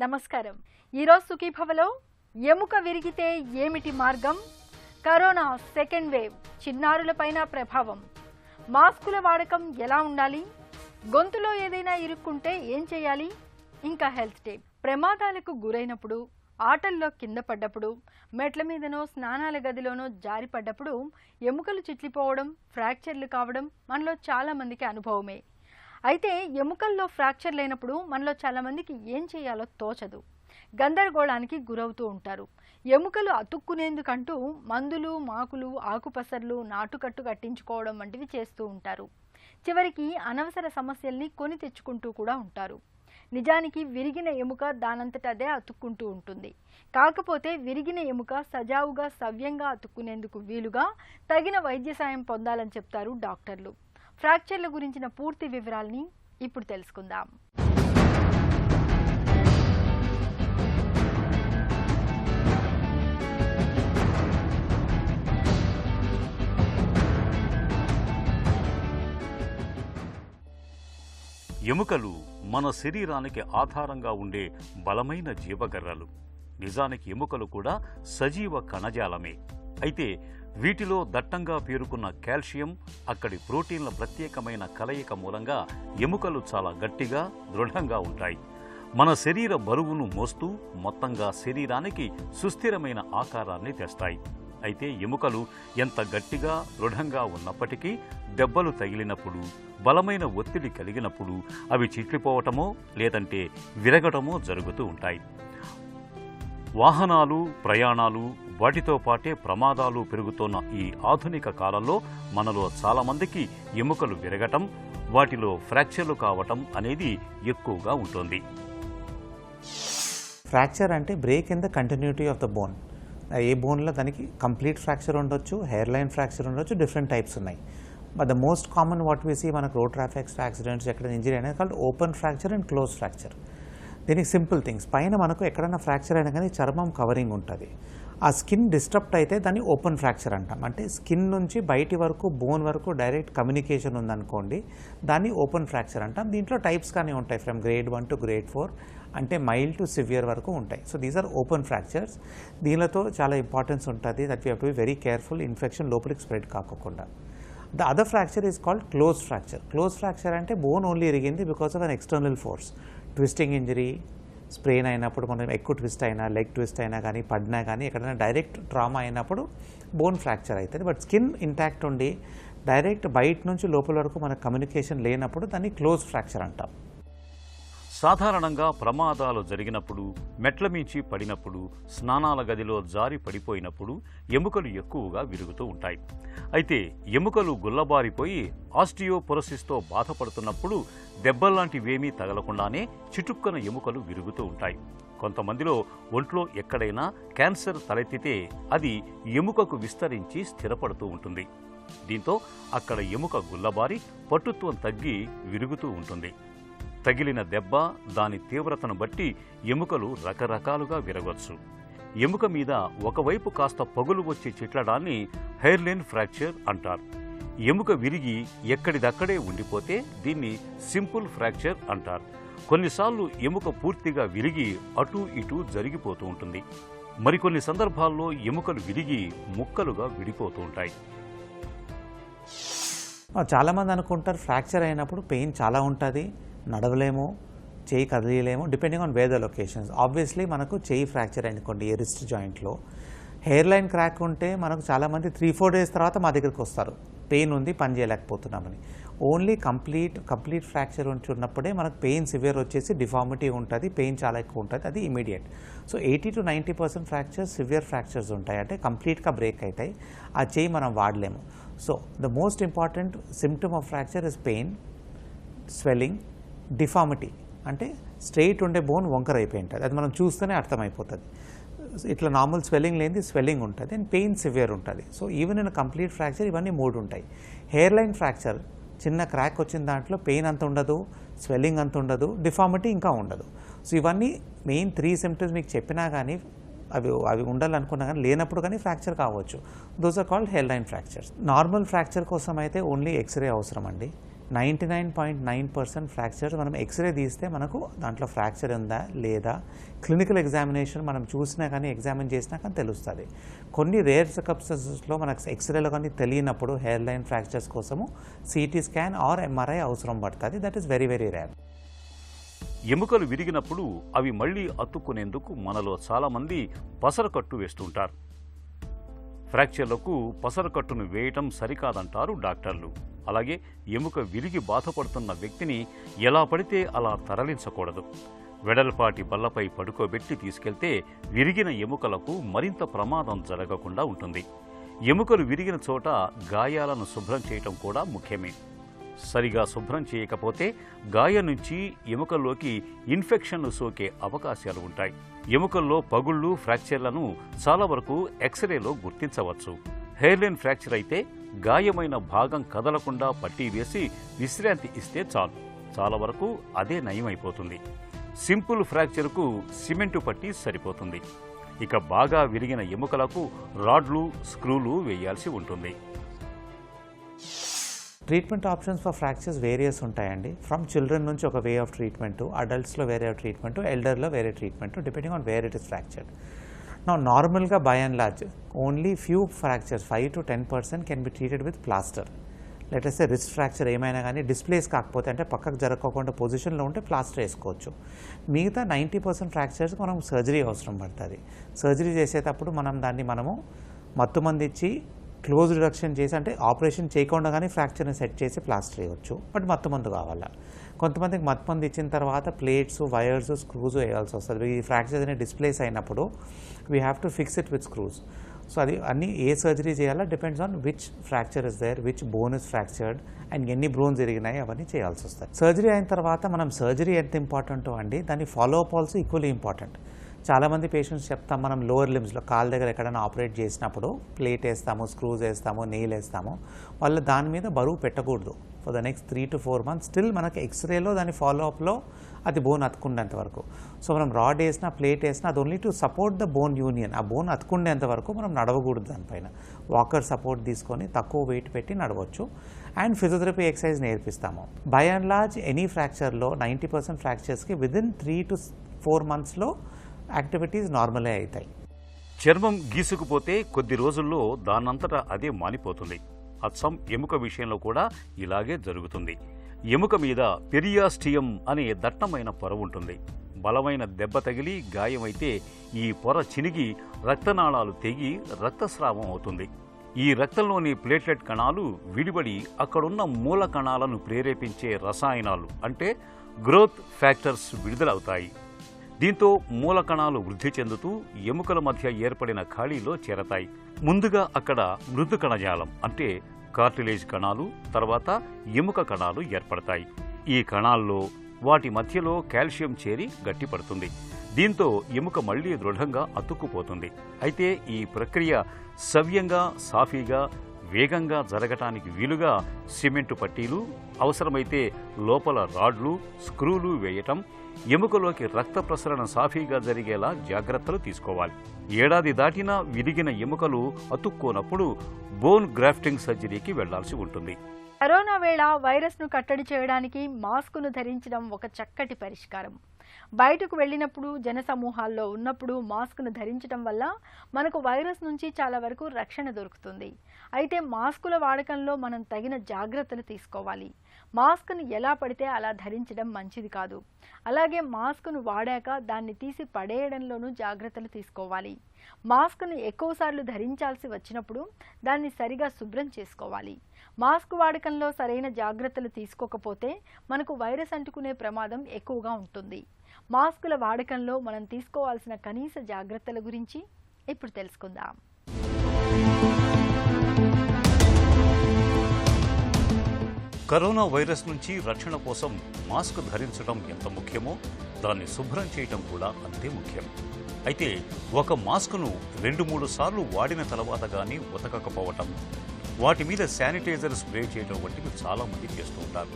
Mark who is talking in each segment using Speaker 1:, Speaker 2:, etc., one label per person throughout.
Speaker 1: నమస్కారం. ఈరోజు సుఖీభవలో ఎముక విరిగితే ఏమిటి మార్గం, కరోనా సెకండ్ వేవ్ చిన్నారులపైన ప్రభావం, మాస్కుల వాడకం ఎలా ఉండాలి, గొంతులో ఏదైనా ఇరుక్కుంటే ఏం చేయాలి, ఇంకా హెల్త్ టిప్. ప్రమాదాలకు గురైనప్పుడు, ఆటల్లో కింద పడ్డప్పుడు, మెట్ల మీదనో స్నానాల గదిలోనో జారి పడ్డప్పుడు ఎముకలు చిట్లిపోవడం, ఫ్రాక్చర్లు కావడం మనలో చాలా మందికి అనుభవమే. అయితే ఎముకల్లో ఫ్రాక్చర్ లేనప్పుడు మనలో చాలామందికి ఏం చేయాలో తోచదు, గందరగోళానికి గురవుతూ ఉంటారు. ఎముకలు అతుక్కునేందుకంటూ మందులు, మాకులు, ఆకుపసర్లు, నాటుకట్టు కట్టించుకోవడం వంటివి చేస్తూ ఉంటారు. చివరికి అనవసర సమస్యల్ని కొని తెచ్చుకుంటూ కూడా ఉంటారు. నిజానికి విరిగిన ఎముక దానంతట అదే అతుక్కుంటూ ఉంటుంది. కాకపోతే విరిగిన ఎముక సజావుగా సవ్యంగా అతుక్కునేందుకు వీలుగా తగిన వైద్య సాయం పొందాలని చెప్తారు డాక్టర్లు. ఫ్రాక్చర్ల గురించిన పూర్తి వివరాల్ని ఇప్పుడు తెలుసుకుందాం.
Speaker 2: ఎముకలు మన శరీరానికి ఆధారంగా ఉండే బలమైన జీవగర్రలు. నిజానికి ఎముకలు కూడా సజీవ కణజాలమే. అయితే వీటిలో దట్టంగా పేరుకున్న కాల్షియం, అక్కడి ప్రోటీన్ల ప్రత్యేకమైన కలయిక మూలంగా ఎముకలు చాలా గట్టిగా, దృఢంగా ఉంటాయి. మన శరీర బరువును మోస్తూ మొత్తంగా శరీరానికి సుస్థిరమైన ఆకారాన్ని తెస్తాయి. అయితే ఎముకలు ఎంత గట్టిగా, దృఢంగా ఉన్నప్పటికీ దెబ్బలు తగిలినప్పుడు, బలమైన ఒత్తిడి కలిగినప్పుడు అవి చిట్లిపోవటమో లేదంటే విరగటమో జరుగుతూ ఉంటాయి. వాహనాలు, ప్రయాణాలు, వాటితో పాటే ప్రమాదాలు పెరుగుతున్న ఈ ఆధునిక కాలంలో మనలో చాలామందికి ఎముకలు విరగటం, వాటిలో ఫ్రాక్చర్లు కావటం అనేది ఎక్కువగా ఉంటుంది.
Speaker 3: ఫ్రాక్చర్ అంటే break in the continuity of the bone. ఏ బోన్లో దానికి కంప్లీట్ ఫ్రాక్చర్ ఉండొచ్చు, హెయిర్ లైన్ ఫ్రాక్చర్ ఉండొచ్చు, డిఫరెంట్ టైప్స్ ఉన్నాయి. But the most common what we see మనకు రోడ్ ట్రాఫిక్ యాక్సిడెంట్స్, ఎక్కడ ఇంజరీ అనేది called open fracture and close fracture. దీనికి సింపుల్ థింగ్స్, పైన మనకు ఎక్కడైనా ఫ్రాక్చర్ అయినా కానీ చర్మం కవరింగ్ ఉంటుంది. ఆ స్కిన్ డిస్టర్బ్ అయితే దాన్ని ఓపెన్ ఫ్రాక్చర్ అంటాం. అంటే స్కిన్ నుంచి బయటి వరకు, బోన్ వరకు డైరెక్ట్ కమ్యూనికేషన్ ఉందనుకోండి, దాన్ని ఓపెన్ ఫ్రాక్చర్ అంటాం. దీంట్లో టైప్స్ కానీ ఉంటాయి, ఫ్రమ్ గ్రేడ్ 1 టు గ్రేడ్ 4, అంటే మైల్డ్ టు సివియర్ వరకు ఉంటాయి. So these are open fractures. దీనితో చాలా ఇంపార్టెన్స్ ఉంటుంది, that we have to be very careful, infection లోపలికి స్ప్రెడ్ కాకుండా. The other fracture is called close fracture. Close fracture అంటే bone only ఇరిగింది because of an external force. Twisting injury, sprain అయినప్పుడు, మనం ఎక్కువ ట్విస్ట్ అయినా, లెగ్ ట్విస్ట్ అయినా కానీ, పడినా కానీ, ఎక్కడైనా డైరెక్ట్ ట్రామా అయినప్పుడు బోన్ ఫ్రాక్చర్ అవుతుంది. బట్ స్కిన్ ఇంటాక్ట్ ఉండి డైరెక్ట్ బయట నుంచి లోపల వరకు మనకు కమ్యూనికేషన్ లేనప్పుడు దాన్ని క్లోజ్ ఫ్రాక్చర్ అంటాం.
Speaker 2: సాధారణంగా ప్రమాదాలు జరిగినప్పుడు, మెట్ల మించి పడినప్పుడు, స్నానాల గదిలో జారి పడిపోయినప్పుడు ఎముకలు ఎక్కువగా విరుగుతూ ఉంటాయి. అయితే ఎముకలు గుల్లబారిపోయి ఆస్టియోపొరోసిస్తో బాధపడుతున్నప్పుడు దెబ్బల్లాంటివేమీ తగలకుండానే చిటుక్కన ఎముకలు విరుగుతూ ఉంటాయి. కొంతమందిలో ఒంట్లో ఎక్కడైనా క్యాన్సర్ తలెత్తితే అది ఎముకకు విస్తరించి స్థిరపడుతూ ఉంటుంది. దీంతో అక్కడ ఎముక గుల్లబారి పటుత్వం తగ్గి విరుగుతూ ఉంటుంది. తగిలిన దెబ్బ, దాని తీవ్రతను బట్టి ఎముకలు రకరకాలుగా విరగవచ్చు. ఎముక మీద ఒకవైపు కాస్త పగులు వచ్చి చిట్లడాన్ని హెయిర్ లైన్ ఫ్రాక్చర్ అంటారు. ఎముక విరిగి ఎక్కడిదక్కడే ఉండిపోతే దీన్ని సింపుల్ ఫ్రాక్చర్ అంటారు. కొన్నిసార్లు ఎముక పూర్తిగా విరిగి అటూ ఇటూ జరిగిపోతూ ఉంటుంది. మరికొన్ని సందర్భాల్లో ఎముకలు విరిగి ముక్కలుగా విడిపోతూ ఉంటాయి.
Speaker 3: చాలామంది అనుకుంటారు ఫ్రాక్చర్ అయినప్పుడు పెయిన్ చాలా ఉంటుంది, నడవలేము, చేయి కదిలేము, depending on where the locations. Obviously మనకు చేయి ఫ్రాక్చర్ అనుకోండి, రిస్ట్ జాయింట్లో హెయిర్ లైన్ క్రాక్ ఉంటే మనకు చాలామంది 3-4 డేస్ తర్వాత మా దగ్గరికి వస్తారు, పెయిన్ ఉంది, పని చేయలేకపోతున్నామని. ఓన్లీ కంప్లీట్ ఫ్రాక్చర్ ఉన్నప్పుడే మనకు పెయిన్ సివియర్ వచ్చేసి డిఫార్మిటీ ఉంటుంది, పెయిన్ చాలా ఎక్కువ ఉంటుంది, అది immediate. So 80 to 90% fractures severe fractures ఉంటాయి, అంటే కంప్లీట్గా బ్రేక్ అవుతాయి, ఆ చేయి మనం వాడలేము. So the most important symptom of fracture is pain, swelling, deformity, అంటే స్ట్రెయిట్ ఉండే బోన్ వంకర అయిపోయి ఉంటుంది, అది మనం చూస్తేనే అర్థమైపోతుంది. ఇట్లా నార్మల్ స్వెల్లింగ్ లేనిది స్వెల్లింగ్ ఉంటుంది అండ్ పెయిన్ సివియర్ ఉంటుంది. So even in complete fracture ఇవన్నీ 3 ఉంటాయి. హెయిర్ లైన్ ఫ్రాక్చర్ చిన్న క్రాక్ వచ్చిన దాంట్లో పెయిన్ అంత ఉండదు, స్వెల్లింగ్ అంత ఉండదు, డిఫార్మిటీ ఇంకా ఉండదు. సో ఇవన్నీ మెయిన్ 3 సిమ్టమ్స్ మీకు చెప్పినా కానీ అవి ఉండాలనుకున్నా కానీ లేనప్పుడు కానీ ఫ్రాక్చర్ కావచ్చు. Those are called hairline fractures. Normal fracture కోసం అయితే ఓన్లీ ఎక్స్రే అవసరం అండి. 99.9% ఫ్రాక్చర్స్ మనం ఎక్స్రే తీస్తే మనకు దాంట్లో ఫ్రాక్చర్ ఉందా లేదా క్లినికల్ ఎగ్జామినేషన్ మనం చూసినా కానీ ఎగ్జామిన్ చేసినా కానీ తెలుస్తుంది. కొన్ని రేర్ సర్కమ్స్టెన్సెస్లో మనకు ఎక్స్రేలో కానీ తెలియనప్పుడు హెయిర్ లైన్ ఫ్రాక్చర్స్ కోసము సిటీ స్కాన్ ఆర్ ఎంఆర్ఐ అవసరం పడుతుంది. That is very very rare.
Speaker 2: ఎముకలు విరిగినప్పుడు అవి మళ్లీ అతుక్కునేందుకు మనలో చాలామంది పసరకట్టు వేస్తుంటారు. ఫ్రాక్చర్లకు పసరకట్టును వేయటం సరికాదంటారు డాక్టర్లు. అలాగే ఎముక విరిగి బాధపడుతున్న వ్యక్తిని ఎలా పడితే అలా తరలించకూడదు. వెడల్పాటి బల్లపై పడుకోబెట్టి తీసుకెళ్తే విరిగిన ఎముకలకు మరింత ప్రమాదం జరగకుండా ఉంటుంది. ఎముకలు విరిగిన చోట గాయాలను శుభ్రం చేయటం కూడా ముఖ్యమే. సరిగా శుభ్రం చేయకపోతే గాయం నుంచి ఎముకల్లోకి ఇన్ఫెక్షన్లు సోకే అవకాశాలు ఉంటాయి. ఎముకల్లో పగుళ్ళు, ఫ్రాక్చర్లను చాలా వరకు ఎక్స్రేలో గుర్తించవచ్చు. హెయిర్లైన్ ఫ్రాక్చర్ అయితే గాయమైన భాగం కదలకుండా పట్టీ వేసి విశ్రాంతి ఇస్తే చాలు. చాలా వరకు అదే నయమైపోతుంది. సింపుల్ ఫ్రాక్చర్కు సిమెంటు పట్టి సరిపోతుంది. ఇక బాగా విరిగిన ఎముకలకు రాడ్లు, స్క్రూలు వేయాల్సి ఉంటుంది.
Speaker 3: Treatment options for fractures various ఉంటాయండి. ఫ్రమ్ చిల్డ్రన్ నుంచి ఒక వే ఆఫ్ ట్రీట్మెంట్, అడల్ట్స్లో వేరే ట్రీట్మెంట్, ఎల్డర్లో వేరే treatment, depending on where it is fractured. నార్మల్గా by and large only few fractures 5 to 10% can be treated with plaster. Latest wrist fracture ఏమైనా కానీ displays కాకపోతే అంటే పక్కకు జరగకుండా పొజిషన్లో ఉంటే ప్లాస్టర్ వేసుకోవచ్చు. మిగతా 90% ఫ్రాక్చర్స్కి మనం సర్జరీ అవసరం పడుతుంది. సర్జరీ చేసేటప్పుడు మనము మత్తుమంది ఇచ్చి క్లోజ్ రిడక్షన్ చేసి, అంటే ఆపరేషన్ చేయకుండా కానీ ఫ్రాక్చర్ని సెట్ చేసి ప్లాస్టర్ వేయవచ్చు. బట్ మత్తుమందు కావాలా. కొంతమందికి మత్తుమంది ఇచ్చిన తర్వాత ప్లేట్స్, వైర్స్, స్క్రూస్ వేయాల్సి వస్తుంది. ఈ ఫ్రాక్చర్ అనేది డిస్ప్లేస్ అయినప్పుడు we have to fix it with screws. So అది అన్ని ఏ సర్జరీ చేయాలా depends on which fracture is there, which bone is fractured and ఎన్ని బోన్స్ ఎరిగినాయి అవన్నీ చేయాల్సి వస్తాయి. సర్జరీ అయిన తర్వాత మనం సర్జరీ ఎంత ఇంపార్టెంటో అండి, దాని follow up also equally important. చాలామంది పేషెంట్స్ చెప్తాం, మనం లోవర్ లిమ్స్లో కాళ్ళ దగ్గర ఎక్కడైనా ఆపరేట్ చేసినప్పుడు ప్లేట్ వేస్తాము, స్క్రూస్ వేస్తాము, నెయిల్ వేస్తాము, వాళ్ళు దాని మీద బరువు పెట్టకూడదు for the next 3 to 4 months. Still మనకి ఎక్స్రేలో దాని ఫాలోఅప్లో అది బోన్ అతుకునేంత వరకు. సో మనం రాడ్ వేసినా, ప్లేట్ వేసినా అది only to support the bone union. ఆ బోన్ అతుకునేంత వరకు మనం నడవకూడదు. దానిపైన వాకర్ సపోర్ట్ తీసుకొని తక్కువ వెయిట్ పెట్టి నడవచ్చు. అండ్ ఫిజియోథెరపీ ఎక్సర్సైజ్ నేర్పిస్తాము. బై అండ్ లార్జ్ ఎనీ ఫ్రాక్చర్లో 90% ఫ్రాక్చర్స్కి విదిన్ 3 to 4 monthsలో యాక్టివిటీస్ నార్మలే అవుతాయి.
Speaker 2: చర్మం గీసుకుపోతే కొద్ది రోజుల్లో దానంతటా అదే మానిపోతుంది. అచ్చం ఎముక విషయంలో కూడా ఇలాగే జరుగుతుంది. ఎముక మీద పెరియాస్టియం అనే దట్టమైన పొర ఉంటుంది. బలమైన దెబ్బ తగిలి గాయమైతే ఈ పొర చినిగి రక్తనాళాలు తెగి రక్తస్రావం అవుతుంది. ఈ రక్తంలోని ప్లేట్లెట్ కణాలు విడిబడి అక్కడున్న మూల కణాలను ప్రేరేపించే రసాయనాలు అంటే గ్రోత్ ఫ్యాక్టర్స్ విడుదలవుతాయి. దీంతో మూల కణాలు వృద్ధి చెందుతూ ఎముకల మధ్య ఏర్పడిన ఖాళీలో చేరతాయి. ముందుగా అక్కడ మృదు కణజాలం అంటే కార్టిలేజ్ కణాలు, తర్వాత ఎముక కణాలు ఏర్పడతాయి. ఈ కణాల్లో వాటి మధ్యలో కాల్షియం చేరి గట్టిపడుతుంది. దీంతో ఎముక మళ్లీ దృఢంగా అతుక్కుపోతుంది. అయితే ఈ ప్రక్రియ సవ్యంగా, సాఫీగా, వేగంగా జరగటానికి వీలుగా సిమెంటు పట్టీలు, అవసరమైతే లోపల రాడ్లు, స్క్రూలు వేయటం, ఎముకలోకి రక్త ప్రసరణ సాఫీగా జరిగేలా జాగ్రత్తలు తీసుకోవాలి. ఏడాది దాటినా విరిగిన ఎముకలు అతుక్కోనప్పుడు బోన్ గ్రాఫ్టింగ్ సర్జరీకి వెళ్లాల్సి ఉంటుంది.
Speaker 1: కరోనా వేళ వైరస్ను కట్టడి చేయడానికి మాస్కును ధరించడం ఒక చక్కటి పరిష్కారం. బయటకు వెళ్ళినప్పుడు, జనసమూహాల్లో ఉన్నప్పుడు మాస్కును ధరించడం వల్ల మనకు వైరస్ నుంచి చాలా వరకు రక్షణ దొరుకుతుంది. అయితే మాస్కుల వాడకంలో మనం తగిన జాగ్రత్తలు తీసుకోవాలి. మాస్క్ను ఎలా పడితే అలా ధరించడం మంచిది కాదు. అలాగే మాస్క్ను వాడాక దాన్ని తీసి పడేయడంలోనూ జాగ్రత్తలు తీసుకోవాలి. మాస్క్ను ఎక్కువసార్లు ధరించాల్సి వచ్చినప్పుడు దాన్ని సరిగా శుభ్రం చేసుకోవాలి. మాస్క్ వాడకంలో సరైన జాగ్రత్తలు తీసుకోకపోతే మనకు వైరస్ అంటుకునే ప్రమాదం ఎక్కువగా ఉంటుంది. మాస్కుల వాడకంలో మనం తీసుకోవాల్సిన కనీస జాగ్రత్తల గురించి ఇప్పుడు తెలుసుకుందాం.
Speaker 2: కరోనా వైరస్ నుంచి రక్షణ కోసం మాస్క్ ధరించడం ఎంత ముఖ్యమో దాన్ని శుభ్రం చేయడం కూడా అంతే ముఖ్యం. అయితే ఒక మాస్కును 2-3 సార్లు వాడిన తర్వాత కానీ ఉతకకపోవటం, వాటి మీద శానిటైజర్ స్ప్రే చేయడం వంటివి చాలామంది చేస్తూ ఉంటారు.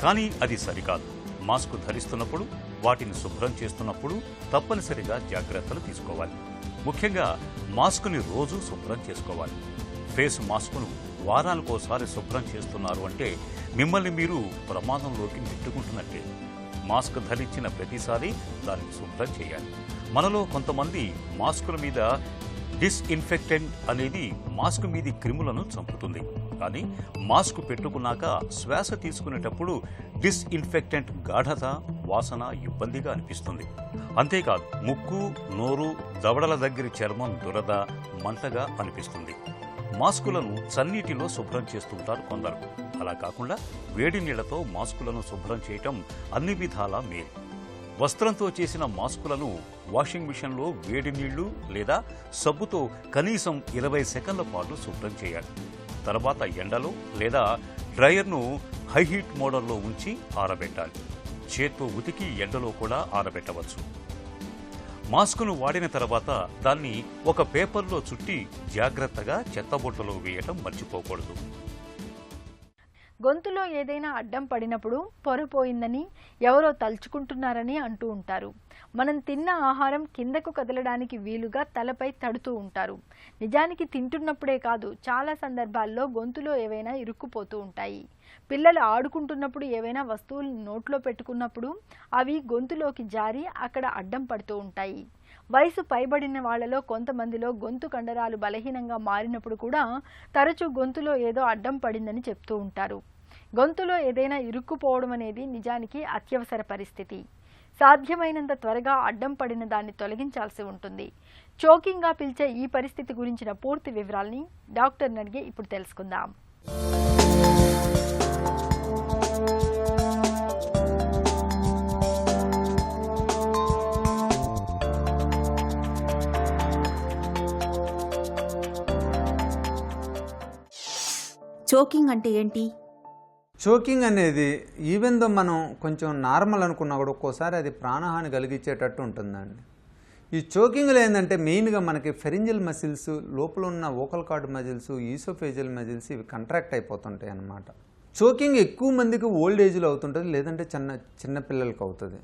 Speaker 2: కానీ అది సరికాదు. మాస్క్ ధరిస్తున్నప్పుడు, వాటిని శుభ్రం చేస్తున్నప్పుడు తప్పనిసరిగా జాగ్రత్తలు తీసుకోవాలి. ముఖ్యంగా మాస్కుని రోజు శుభ్రం చేసుకోవాలి. ఫేస్ మాస్కును వారానికోసారి శుభ్రం చేస్తున్నారు అంటే మిమ్మల్ని మీరు ప్రమాదంలోకి నెట్టుకుంటున్నట్టే. మాస్క్ ధరించిన ప్రతిసారి దాన్ని శుభ్రం చేయాలి. మనలో కొంతమంది మాస్కుల మీద డిస్ఇన్ఫెక్టెంట్ అనేది మాస్క్ మీది క్రిములను చంపుతుంది. కానీ మాస్క్ పెట్టుకున్నాక శ్వాస తీసుకునేటప్పుడు డిస్ఇన్ఫెక్టెంట్ గాఢత, వాసన ఇబ్బందిగా అనిపిస్తుంది. అంతేకాదు ముక్కు, నోరు, దవడల దగ్గర చర్మం దురద, మంటగా అనిపిస్తుంది. మాస్కులను చన్నీటిలో శుభ్రం చేస్తుంటారు కొందరు. అలా కాకుండా వేడి నీళ్లతో మాస్కులను శుభ్రం చేయటం అన్ని విధాలా మేలు. వస్త్రంతో చేసిన మాస్కులను వాషింగ్ మిషన్లో వేడి నీళ్లు లేదా సబ్బుతో కనీసం 20 సెకన్ల పాటు శుభ్రం చేయాలి. తర్వాత ఎండలో లేదా డ్రయర్ను హై హీట్ మోడల్లో ఉంచి ఆరబెట్టాలి. చేత్తో ఉతికి ఎండలో కూడా ఆరబెట్టవచ్చు. మాస్కును వాడిన తర్వాత దాన్ని ఒక పేపర్లో చుట్టి జాగ్రత్తగా చెత్తబుట్టలో వేయటం మర్చిపోకూడదు.
Speaker 1: గొంతులో ఏదైనా అడ్డం పడినప్పుడు పొరపోయిందని ఎవరో తలుచుకుంటున్నారని అంటూ ఉంటారు. మనం తిన్న ఆహారం కిందకు కదలడానికి వీలుగా తలపై తడుతూ ఉంటారు. నిజానికి తింటున్నప్పుడే కాదు, చాలా సందర్భాల్లో గొంతులో ఏవైనా ఇరుక్కుపోతూ ఉంటాయి. పిల్లలు ఆడుకుంటున్నప్పుడు ఏవైనా వస్తువులు నోట్లో పెట్టుకున్నప్పుడు అవి గొంతులోకి జారి అక్కడ అడ్డం పడుతూ ఉంటాయి. వయసు పైబడిన వాళ్లలో కొంతమందిలో గొంతు కండరాలు బలహీనంగా మారినప్పుడు కూడా తరచూ గొంతులో ఏదో అడ్డం పడిందని చెప్తూ ఉంటారు. గొంతులో ఏదైనా ఇరుక్కుపోవడం అనేది నిజానికి అత్యవసర పరిస్థితి. సాధ్యమైనంత త్వరగా అడ్డం పడిన దాన్ని తొలగించాల్సి ఉంటుంది. చోకింగ్గా పిలిచే ఈ పరిస్థితి గురించిన పూర్తి వివరాల్ని డాక్టర్ని అడిగి ఇప్పుడు తెలుసుకుందాం.
Speaker 4: చోకింగ్ అంటే ఏంటి?
Speaker 5: చోకింగ్ అనేది ఈవెన్ దో మనం కొంచెం నార్మల్ అనుకున్నా కూడా ఒక్కోసారి అది ప్రాణహాని కలిగించేటట్టు ఉంటుందండి. ఈ చోకింగ్లో ఏంటంటే మెయిన్గా మనకి ఫెరింజియల్ మసిల్స్, లోపల ఉన్న vocal cord muscles, oesophageal muscles ఇవి కంట్రాక్ట్ అయిపోతుంటాయి అన్నమాట. చోకింగ్ ఎక్కువ మందికి ఓల్డ్ ఏజ్లో అవుతుంటుంది, లేదంటే చిన్న పిల్లలకి అవుతుంది.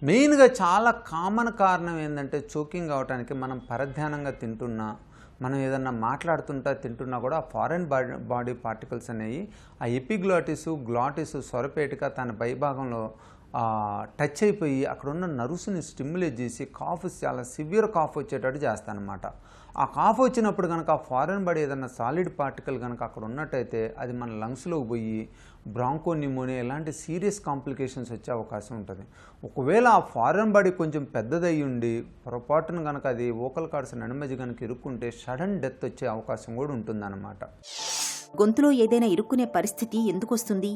Speaker 5: మెయిన్గా చాలా కామన్ కారణం ఏంటంటే చోకింగ్ అవడానికి మనం పరధ్యానంగా తింటున్నా, మనం ఏదన్నా మాట్లాడుతుంటా తింటున్నా కూడా ఆ ఫారెన్ బాడీ పార్టికల్స్ అనేవి ఆ ఎపిగ్లాటిస్, గ్లాటిస్, స్వరపేటిక తన పైభాగంలో టచ్ అయిపోయి అక్కడ ఉన్న నర్వ్స్ని స్టిమ్యులేట్ చేసి కాఫ్, చాలా సివియర్ కాఫ్ వచ్చేటట్టు చేస్తానమాట. ఆ కాఫ్ వచ్చినప్పుడు కనుక ఆ ఫారెన్ బాడీ ఏదన్నా సాలిడ్ పార్టికల్ కనుక అక్కడ ఉన్నట్టయితే అది మన లంగ్స్లోకి పోయి బ్రాంకో న్యూమోనియా ఇలాంటి సీరియస్ కాంప్లికేషన్స్ వచ్చే అవకాశం ఉంటుంది. ఒకవేళ ఆ ఫారెన్ బాడీ కొంచెం పెద్దదయ్యి ఉండి పొరపాటున కనుక అది వోకల్ కార్డ్స్ నడుమధ్య కనుక ఇరుక్కుంటే సడన్ డెత్ వచ్చే అవకాశం కూడా ఉంటుందన్నమాట.
Speaker 4: గొంతులో ఏదైనా ఇరుక్కునే పరిస్థితి ఎందుకు వస్తుంది?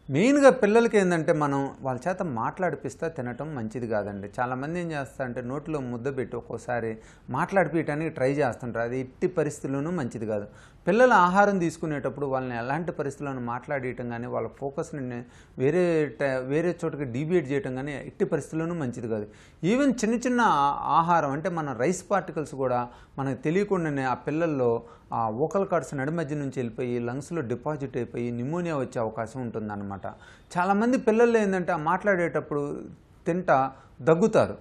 Speaker 5: మెయిన్గా పిల్లలకి ఏంటంటే మనం వాళ్ళ చేత మాట్లాడిపిస్తా తినటం మంచిది కాదండి. చాలామంది ఏం చేస్తారంటే నోట్లో ముద్ద పెట్టి ఒక్కోసారి మాట్లాడిపించడానికి ట్రై చేస్తుంటారు. అది ఎట్టి పరిస్థితుల్లోనూ మంచిది కాదు. పిల్లలు ఆహారం తీసుకునేటప్పుడు వాళ్ళని ఎలాంటి పరిస్థితులను మాట్లాడేయటం కానీ వాళ్ళ ఫోకస్ని వేరే చోటకి డీవియేట్ చేయటం కానీ ఎట్టి పరిస్థితుల్లోనూ మంచిది కాదు. ఈవెన్ చిన్న ఆహారం అంటే మన రైస్ పార్టికల్స్ కూడా మనకు తెలియకుండానే ఆ పిల్లల్లో ఆ వోకల్ కార్డ్స్ నడిమధ్య నుంచి వెళ్ళిపోయి లంగ్స్లో డిపాజిట్ అయిపోయి న్యూమోనియా వచ్చే అవకాశం ఉంటుందన్నమాట. చాలామంది పిల్లలు ఏంటంటే మాట్లాడేటప్పుడు తింటా దగ్గుతారు.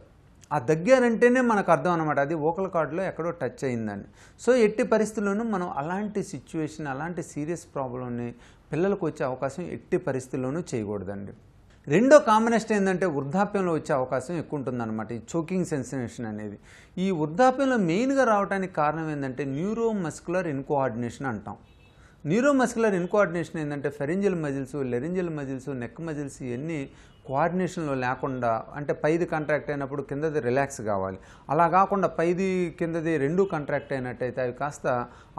Speaker 5: ఆ దగ్గారంటేనే మనకు అర్థం అనమాట అది వోకల్ కార్డ్లో ఎక్కడో టచ్ అయిందని. సో ఎట్టి పరిస్థితుల్లోనూ మనం అలాంటి సిచ్యువేషన్, అలాంటి సీరియస్ ప్రాబ్లంని పిల్లలకు వచ్చే అవకాశం ఎట్టి పరిస్థితుల్లోనూ చేయకూడదండి. రెండో కాంబినేషన్ ఏంటంటే వృద్ధాప్యంలో వచ్చే అవకాశం ఎక్కువ ఉంటుందన్నమాట ఈ చోకింగ్ సెన్సేషన్ అనేది. ఈ వృద్ధాప్యంలో మెయిన్గా రావడానికి కారణం ఏంటంటే న్యూరోమస్కులర్ ఇన్కోఆర్డినేషన్ అంటాం. న్యూరోమస్కులర్ ఇన్కోఆర్డినేషన్ ఏంటంటే pharyngeal muscles, laryngeal muscles, neck muscles ఇవన్నీ కోఆర్డినేషన్లో లేకుండా, అంటే పైది కాంట్రాక్ట్ అయినప్పుడు కిందది రిలాక్స్ కావాలి. అలా కాకుండా పైది కిందది రెండు కాంట్రాక్ట్ అయినట్టయితే అవి కాస్త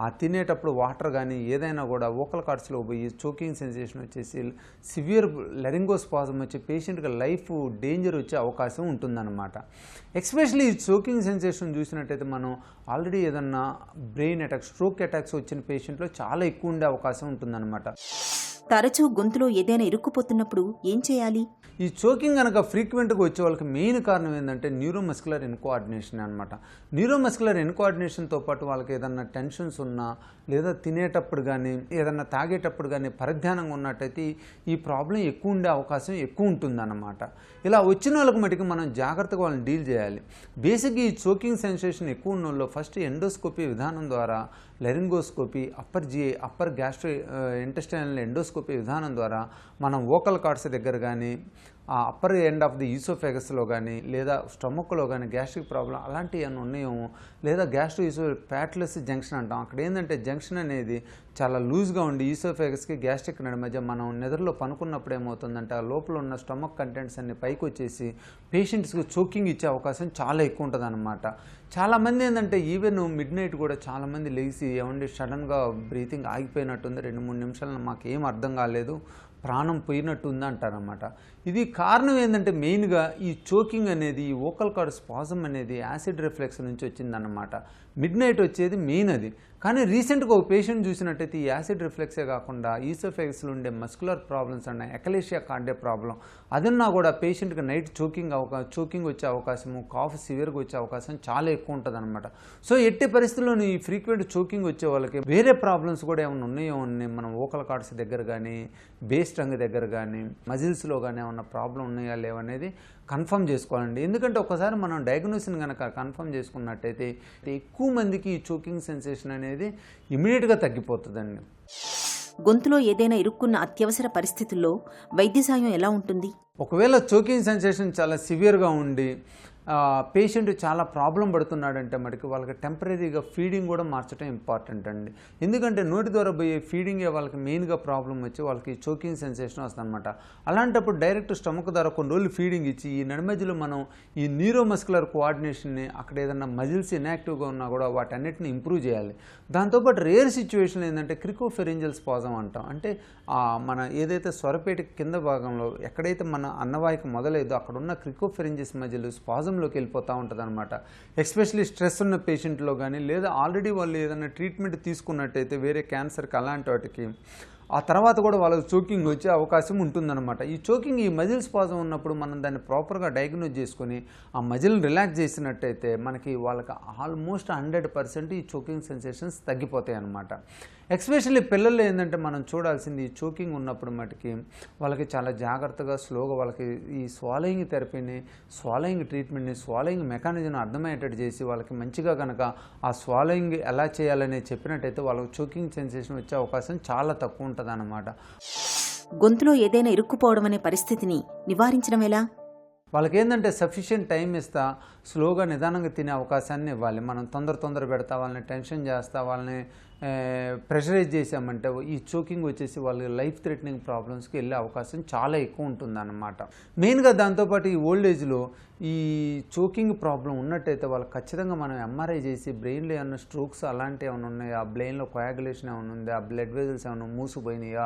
Speaker 5: ఆ తినేటప్పుడు వాటర్ కానీ ఏదైనా కూడా వోకల్ కార్డ్స్లో పోయి చోకింగ్ సెన్సేషన్ వచ్చేసి సివియర్ లెరింగోస్పాజం వచ్చి పేషెంట్కి లైఫ్ డేంజర్ వచ్చే అవకాశం ఉంటుందన్నమాట. ఎస్పెషల్లీ ఈ చోకింగ్ సెన్సేషన్ చూసినట్టయితే మనం ఆల్రెడీ ఏదన్నా బ్రెయిన్ అటాక్, స్ట్రోక్ అటాక్స్ వచ్చిన పేషెంట్లో చాలా ఎక్కువ ఉండే అవకాశం ఉంటుందన్నమాట.
Speaker 4: తరచూ గొంతులో ఏదైనా ఇరుక్కుపోతున్నప్పుడు ఏం చేయాలి?
Speaker 5: ఈ చోకింగ్ కనుక ఫ్రీక్వెంట్గా వచ్చే వాళ్ళకి మెయిన్ కారణం ఏంటంటే న్యూరోమస్కులర్ ఇన్కోఆర్డినేషన్ అనమాట. న్యూరోమస్కులర్ ఇన్కోఆర్డినేషన్తో పాటు వాళ్ళకి ఏదన్నా టెన్షన్స్ ఉన్నా, లేదా తినేటప్పుడు కానీ ఏదన్నా తాగేటప్పుడు కానీ పరధ్యానంగా ఉన్నట్టయితే ఈ ప్రాబ్లం ఎక్కువ ఉండే అవకాశం ఎక్కువ ఉంటుందన్నమాట. ఇలా వచ్చిన వాళ్ళకి మటుకు మనం జాగ్రత్తగా వాళ్ళని డీల్ చేయాలి. బేసిక్గా ఈ చోకింగ్ సెన్సేషన్ ఎక్కువ ఉన్న వాళ్ళు ఫస్ట్ ఎండోస్కోపీ విధానం ద్వారా laryngoscopy, upper gastro intestinal endoscopy విధానం ద్వారా మనం వోకల్ కార్డ్స్ దగ్గర కానీ ఆ అప్పర్ ఎండ్ ఆఫ్ ది ఈసోఫెగస్లో కానీ లేదా స్టమక్లో కానీ గ్యాస్ట్రిక్ ప్రాబ్లం అలాంటివి ఏమైనా ఉన్నాయేమో, లేదా గ్యాస్ట్రో ప్యాట్లెస్ జంక్షన్ అంటాం. అక్కడ ఏంటంటే జంక్షన్ అనేది చాలా లూజ్గా ఉండి ఈసోఫెగస్కి గ్యాస్ట్రిక్ నడి మధ్య మనం నిద్రలో పనుకున్నప్పుడు ఏమవుతుందంటే ఆ లోపల ఉన్న స్టమక్ కంటెంట్స్ అన్ని పైకి వచ్చేసి పేషెంట్స్కి చోకింగ్ ఇచ్చే అవకాశం చాలా ఎక్కువ ఉంటుంది అన్నమాట. చాలామంది ఏంటంటే ఈవెన్ మిడ్ నైట్ కూడా చాలామంది లేచి ఏమండి సడన్గా బ్రీతింగ్ ఆగిపోయినట్టుంది, 2-3 నిమిషాలు మాకు ఏం అర్థం కాలేదు, ప్రాణం పోయినట్టు ఉంది అంటారనమాట. ఇది కారణం ఏంటంటే మెయిన్గా ఈ చోకింగ్ అనేది, ఈ వోకల్ కార్డ్ స్పాజం అనేది యాసిడ్ రిఫ్లెక్స్ నుంచి వచ్చిందన్నమాట. మిడ్ నైట్ వచ్చేది మెయిన్ అది. కానీ రీసెంట్గా ఒక పేషెంట్ చూసినట్టయితే ఈ యాసిడ్ రిఫ్లెక్సే కాకుండా ఈసోఫెగస్లో ఉండే మస్కులర్ ప్రాబ్లమ్స్ అన్న ఎకలేషియా కార్డే ప్రాబ్లం అదన్నా కూడా పేషెంట్కి నైట్ చోకింగ్ వచ్చే అవకాశము, కాఫ్ సివియర్గా వచ్చే అవకాశం చాలా ఎక్కువ ఉంటుంది అనమాట. సో ఎట్టి పరిస్థితుల్లోనూ ఈ ఫ్రీక్వెంట్ చోకింగ్ వచ్చే వాళ్ళకి వేరే ప్రాబ్లమ్స్ కూడా ఏమైనా ఉన్నాయో మనం వోకల్ కార్డ్స్ దగ్గర కానీ, బేస్ టంగ్ దగ్గర కానీ, మజిల్స్లో కానీ ఏమన్నా ప్రాబ్లం ఉన్నాయా లేవనేది కన్ఫర్మ్ చేసుకోవాలండి. ఎందుకంటే ఒకసారి మనం డయాగ్నోసిస్ కనుక కన్ఫర్మ్ చేసుకున్నట్టయితే ఎక్కువ మందికి ఈ చోకింగ్ సెన్సేషన్ అనేది ఇమీడియట్గా తగ్గిపోతుందండి.
Speaker 4: గొంతులో ఏదైనా ఇరుక్కున్న అత్యవసర పరిస్థితుల్లో వైద్య సాయం ఎలా ఉంటుంది?
Speaker 5: ఒకవేళ చోకింగ్ సెన్సేషన్ చాలా సివియర్గా ఉండి పేషెంట్ చాలా ప్రాబ్లం పడుతున్నాడంటే మటుకు వాళ్ళకి టెంపరీగా ఫీడింగ్ కూడా మార్చడం ఇంపార్టెంట్ అండి. ఎందుకంటే నోటి ద్వారా పోయే ఫీడింగే వాళ్ళకి మెయిన్గా ప్రాబ్లం వచ్చి వాళ్ళకి చోకింగ్ సెన్సేషన్ వస్తుంది అనమాట. అలాంటప్పుడు డైరెక్ట్ స్టమక్ ద్వారా కొన్ని రోజులు ఫీడింగ్ ఇచ్చి ఈ నడిమధ్యలో మనం ఈ న్యూరోమస్కులర్ కోఆర్డినేషన్ని, అక్కడ ఏదైనా మజిల్స్ ఇన్యాక్టివ్గా ఉన్నా కూడా వాటన్నిటిని ఇంప్రూవ్ చేయాలి. దాంతోపాటు రేర్ సిచ్యువేషన్ ఏంటంటే క్రికోఫెరింజియల్ స్పాజం అంటాం. అంటే మన ఏదైతే స్వరపేట కింద భాగంలో ఎక్కడైతే మన అన్నవాయిక మొదలైదో అక్కడ ఉన్న క్రికోఫెరింజియస్ మజిల్ స్పాజంలోకి వెళ్ళిపోతూ ఉంటుంది అనమాట. ఎస్పెషలీ స్ట్రెస్ ఉన్న పేషెంట్లో కానీ, లేదా ఆల్రెడీ వాళ్ళు ఏదైనా ట్రీట్మెంట్ తీసుకున్నట్టయితే వేరే క్యాన్సర్కి అలాంటి వాటికి ఆ తర్వాత కూడా వాళ్ళకి చోకింగ్ వచ్చే అవకాశం ఉంటుందన్నమాట. ఈ చోకింగ్, ఈ మజిల్ స్పాజం ఉన్నప్పుడు మనం దాన్ని ప్రాపర్గా డయాగ్నోజ్ చేసుకొని ఆ మజిల్ని రిలాక్స్ చేసినట్టయితే మనకి వాళ్ళకి ఆల్మోస్ట్ 100% ఈ చోకింగ్ సెన్సేషన్స్ తగ్గిపోతాయి అన్నమాట. ఎస్పెషల్లీ పిల్లల్లో ఏంటంటే మనం చూడాల్సింది ఈ చోకింగ్ ఉన్నప్పుడు మటుకి వాళ్ళకి చాలా జాగ్రత్తగా స్లోగా వాళ్ళకి ఈ స్వాలోయింగ్ థెరపీని, స్వాలోయింగ్ ట్రీట్మెంట్ని, స్వాలోయింగ్ మెకానిజం అర్థమయ్యేటట్టు చేసి వాళ్ళకి మంచిగా కనుక ఆ స్వాలోయింగ్ ఎలా చేయాలని చెప్పినట్టయితే వాళ్ళకి చోకింగ్ సెన్సేషన్ వచ్చే అవకాశం చాలా తక్కువ ఉంటుంది అన్నమాట.
Speaker 4: గొంతులో ఏదైనా ఇరుక్కుపోవడం అనే పరిస్థితిని నివారించడం ఎలా?
Speaker 5: వాళ్ళకి ఏంటంటే సఫిషియెంట్ టైం ఇస్తా, స్లోగా నిదానంగా తినే అవకాశాన్ని ఇవ్వాలి. మనం తొందర పెడతా, వాళ్ళని టెన్షన్ చేస్తా, వాళ్ళని ప్రెషరైజ్ చేసామంటే ఈ చోకింగ్ వచ్చేసి వాళ్ళకి లైఫ్ థ్రెటనింగ్ ప్రాబ్లమ్స్కి వెళ్ళే అవకాశం చాలా ఎక్కువ ఉంటుందన్నమాట. మెయిన్గా దాంతోపాటు ఈ ఓల్డ్ ఏజ్లో ఈ చోకింగ్ ప్రాబ్లం ఉన్నట్టయితే వాళ్ళకి ఖచ్చితంగా మనం ఎంఆర్ఐ చేసి బ్రెయిన్లో ఏమైనా స్ట్రోక్స్ అలాంటివి ఏమైనా ఉన్నాయా, బ్రెయిన్లో కోయాగులేషన్ ఏమైనా ఉందా, బ్లడ్ వెజల్స్ ఏమైనా మూసిపోయినాయా,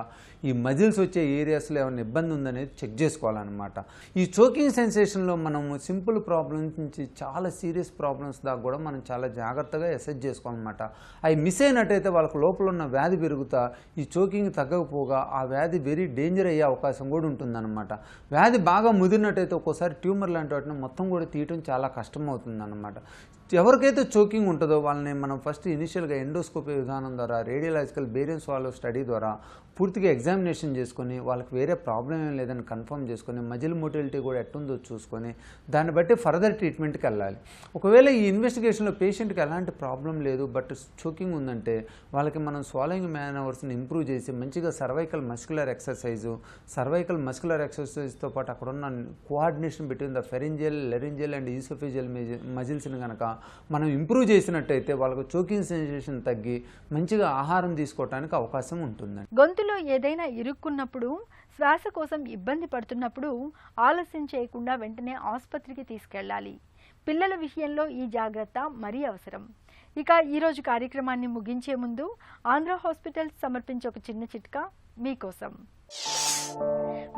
Speaker 5: ఈ మజిల్స్ వచ్చే ఏరియాస్లో ఏమైనా ఇబ్బంది ఉందనేది చెక్ చేసుకోవాలన్నమాట. ఈ చోకింగ్ సెన్సేషన్లో మనము సింపుల్ ప్రాబ్లమ్స్ నుంచి చాలా సీరియస్ ప్రాబ్లమ్స్ దాకా కూడా మనం చాలా జాగ్రత్తగా అసెస్ చేసుకోవాలన్నమాట. అవి మిస్ అయినట్టయితే వాళ్ళకి లోపల ఉన్న వ్యాధి పెరుగుతా ఈ చోకింగ్ తగ్గకపోగా ఆ వ్యాధి వెరీ డేంజర్ అయ్యే అవకాశం కూడా ఉంటుందన్నమాట. వ్యాధి బాగా ముదిరినట్టయితే ఒక్కోసారి ట్యూమర్ లాంటి వాటిని మొత్తం కూడా తీయటం చాలా కష్టమవుతుందన్నమాట. ఎవరికైతే చోకింగ్ ఉంటుందో వాళ్ళని మనం ఫస్ట్ ఇనిషియల్గా ఎండోస్కోపీ విధానం ద్వారా, రేడియలాజికల్ బేరియన్ స్వాలో స్టడీ ద్వారా పూర్తిగా ఎగ్జామినేషన్ చేసుకొని వాళ్ళకి వేరే ప్రాబ్లం ఏం లేదని కన్ఫర్మ్ చేసుకొని మజిల్ మోటిలిటీ కూడా ఎట్టుందో చూసుకొని దాన్ని బట్టి ఫర్దర్ ట్రీట్మెంట్కి వెళ్ళాలి. ఒకవేళ ఈ ఇన్వెస్టిగేషన్లో పేషెంట్కి ఎలాంటి ప్రాబ్లం లేదు బట్ చోకింగ్ ఉందంటే వాళ్ళకి మనం స్వాలోయింగ్ మేనవర్స్ని ఇంప్రూవ్ చేసి మంచిగా సర్వైకల్ మస్కులర్ ఎక్సర్సైజ్తో పాటు అక్కడ ఉన్న coordination between the pharyngeal, laryngeal and oesophageal మజిల్స్ని కనుక మనం ఇంప్రూవ్ చేసినట్టయితే వాళ్ళకు చోకింగ్ సెన్సేషన్ తగ్గి మంచిగా ఆహారం తీసుకోవడానికి అవకాశం ఉంటుందండి.
Speaker 1: గొంతులో ఏదైనా ఇరుక్కున్నప్పుడు, శ్వాస కోసం ఇబ్బంది పడుతున్నప్పుడు ఆలస్యం చేయకుండా వెంటనే ఆసుపత్రికి తీసుకెళ్ళాలి. పిల్లల విషయంలో ఈ జాగ్రత్త మరీ అవసరం. ఇక ఈరోజు కార్యక్రమాన్ని ముగించే ముందు ఆంధ్ర హాస్పిటల్స్ సమర్పించే ఒక చిన్న చిట్కా మీకోసం.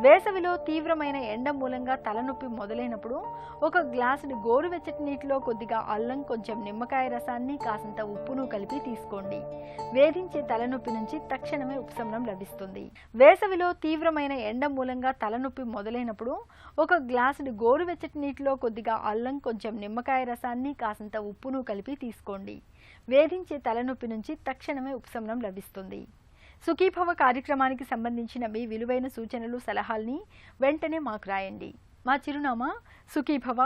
Speaker 1: వేసవిలో తీవ్రమైన ఎండ మూలంగా తలనొప్పి మొదలైనప్పుడు ఒక గ్లాసుని గోరువెచ్చటి నీటిలో కొద్దిగా అల్లం, కొంచెం నిమ్మకాయ రసాన్ని, కాసంత ఉప్పును కలిపి తీసుకోండి. వేధించే తలనొప్పి నుంచి తక్షణమే ఉపశమనం లభిస్తుంది. వేసవిలో తీవ్రమైన ఎండ మూలంగా తలనొప్పి మొదలైనప్పుడు ఒక గ్లాసుని గోరువెచ్చటి నీటిలో కొద్దిగా అల్లం, కొంచెం నిమ్మకాయ రసాన్ని, కాసంత ఉప్పును కలిపి తీసుకోండి. వేధించే తలనొప్పి నుంచి తక్షణమే ఉపశమనం లభిస్తుంది. సుఖీభవ కార్యక్రమానికి సంబంధించిన మీ విలువైన సూచనలు, సలహాల్ని వెంటనే మాకు రాయండి. మా చిరునామా Sukhibhava,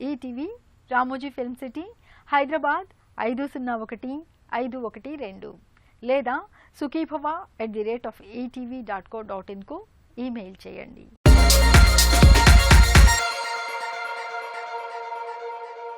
Speaker 1: ETV, Ramoji film city, Hyderabad 501 512 లేదా sukhibhava@etv.co.in కు ఈమెయిల్ చేయండి.